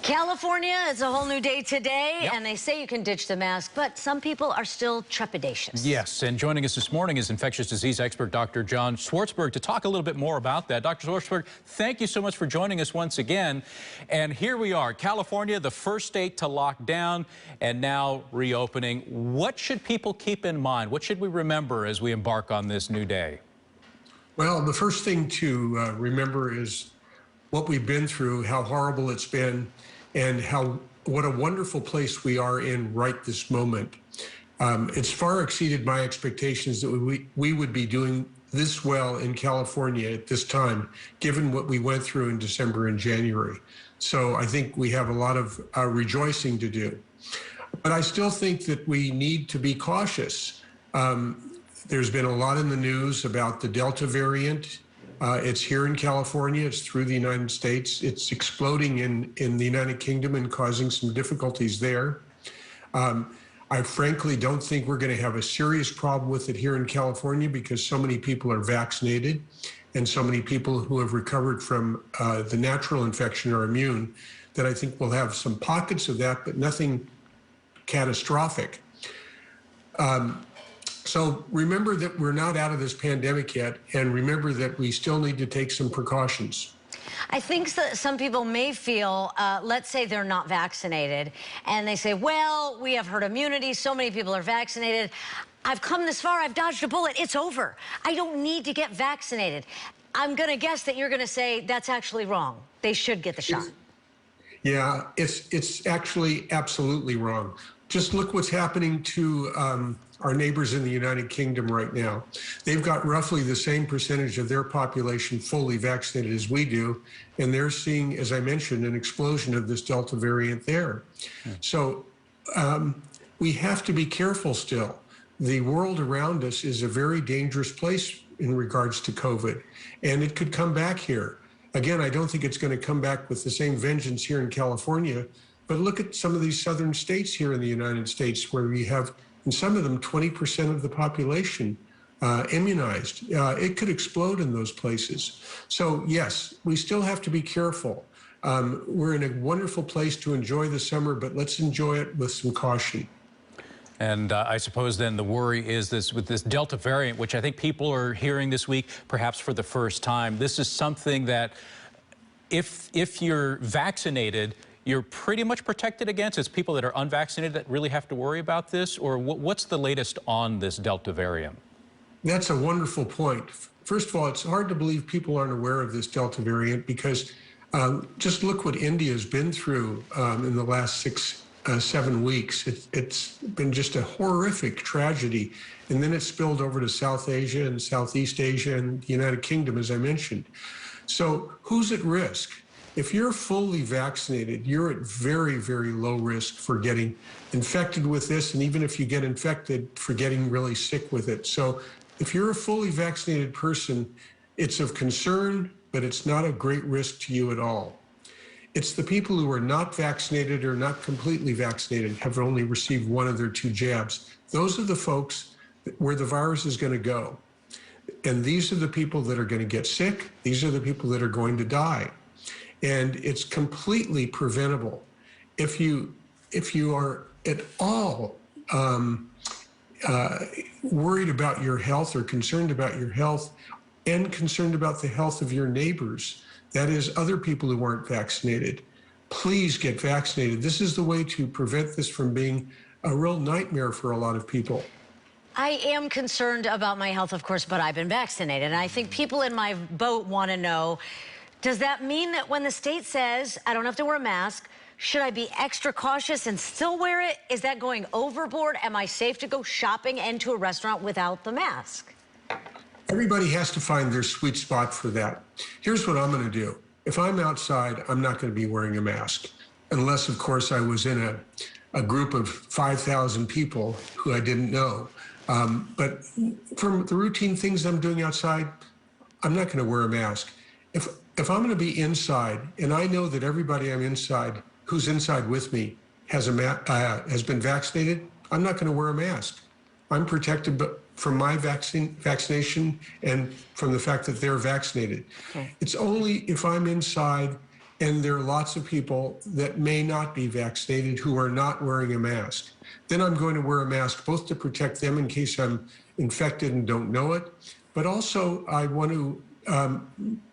California, it's a whole new day today, and they say you can ditch the mask, but some people are still trepidatious. Yes, and joining us this morning is infectious disease expert Dr. John Swarzberg to talk a little bit more about that. Dr. Swarzberg, thank you so much for joining us once again. And here we are, California, the first state to lock down and now reopening. What should people keep in mind? What should we remember as we embark on this new day? Well, the first thing to remember is what we've been through, how horrible it's been, and what a wonderful place we are in right this moment. It's far exceeded my expectations that we would be doing this well in California at this time, given what we went through in December and January. So I think we have a lot of rejoicing to do. But I still think that we need to be cautious. There's been a lot in the news about the Delta variant. It's here in California, it's through the United States. It's exploding in the United Kingdom and causing some difficulties there. I frankly don't think we're going to have a serious problem with it here in California because so many people are vaccinated and so many people who have recovered from the natural infection are immune that I think we'll have some pockets of that, but nothing catastrophic. So remember that we're not out of this pandemic yet, and remember that we still need to take some precautions. I think that some people may feel, let's say they're not vaccinated, and they say, well, we have herd immunity, so many people are vaccinated. I've come this far, I've dodged a bullet, it's over. I don't need to get vaccinated. I'm gonna guess that you're gonna say that's actually wrong. They should get the shot. Yeah, it's actually absolutely wrong. Just look what's happening to our neighbors in the United Kingdom right now. They've got roughly the same percentage of their population fully vaccinated as we do, and they're seeing, as I mentioned, an explosion of this Delta variant there. So we have to be careful still. The world around us is a very dangerous place in regards to COVID, and it could come back here. Again, I don't think it's going to come back with the same vengeance here in California, but look at some of these southern states here in the United States where we have, in some of them, 20% of the population immunized. It could explode in those places. So yes, we still have to be careful. We're in a wonderful place to enjoy the summer, but let's enjoy it with some caution. And I suppose then the worry is this with this Delta variant, which I think people are hearing this week, perhaps for the first time. This is something that if you're vaccinated, you're pretty much protected against. It's people that are unvaccinated that really have to worry about this, or what's the latest on this Delta variant? That's a wonderful point. First of all, it's hard to believe people aren't aware of this Delta variant because just look what India has been through in the last 7 weeks. It's been just a horrific tragedy. And then it spilled over to South Asia and Southeast Asia and the United Kingdom, as I mentioned. So who's at risk? If you're fully vaccinated, you're at very, very low risk for getting infected with this, and even if you get infected, for getting really sick with it. So if you're a fully vaccinated person, it's of concern, but it's not a great risk to you at all. It's the people who are not vaccinated or not completely vaccinated, have only received one of their 2 jabs. Those are the folks where the virus is going to go. And these are the people that are going to get sick. These are the people that are going to die. And it's completely preventable. If you are at all worried about your health or concerned about your health and concerned about the health of your neighbors, that is other people who aren't vaccinated, please get vaccinated. This is the way to prevent this from being a real nightmare for a lot of people. I am concerned about my health, of course, but I've been vaccinated. And I think people in my boat want to know, does that mean that when the state says I don't have to wear a mask, should I be extra cautious and still wear it? Is that going overboard? Am I safe to go shopping and to a restaurant without the mask? Everybody has to find their sweet spot for that. Here's what I'm going to do. If I'm outside, I'm not going to be wearing a mask, unless, of course, I was in a group of 5,000 people who I didn't know. But from the routine things I'm doing outside, I'm not going to wear a mask. If I'm going to be inside, and I know that everybody I'm inside, who's inside with me, has been vaccinated, I'm not going to wear a mask. I'm protected from my vaccination and from the fact that they're vaccinated. Okay. It's only if I'm inside and there are lots of people that may not be vaccinated who are not wearing a mask. Then I'm going to wear a mask both to protect them in case I'm infected and don't know it, but also I want to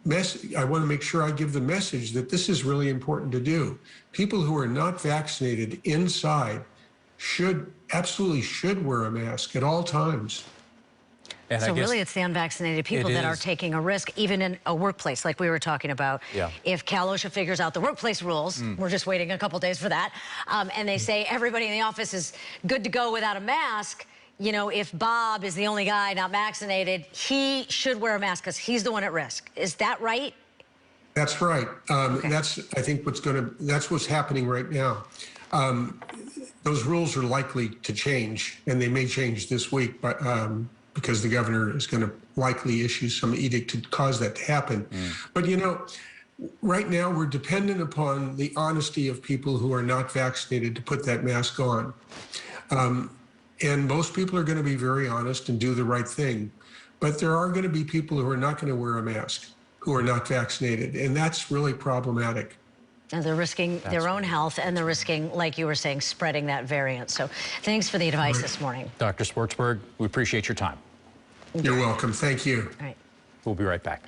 make sure I give the message that this is really important to do. People who are not vaccinated inside absolutely should wear a mask at all times. And so really, it's the unvaccinated people that are taking a risk, even in a workplace, like we were talking about. Yeah. If Cal OSHA figures out the workplace rules, we're just waiting a couple days for that, and they say everybody in the office is good to go without a mask, you know, if Bob is the only guy not vaccinated, he should wear a mask because he's the one at risk. Is that right? That's right. That's, I think, that's what's happening right now. Those rules are likely to change, and they may change this week, but because the governor is going to likely issue some edict to cause that to happen. But, you know, right now we're dependent upon the honesty of people who are not vaccinated to put that mask on. And most people are going to be very honest and do the right thing. But there are going to be people who are not going to wear a mask, who are not vaccinated. And that's really problematic. And they're risking their own health, and they're risking, like you were saying, spreading that variant. So thanks for the advice this morning. Dr. Swarzberg, we appreciate your time. You're welcome. Thank you. All right. We'll be right back.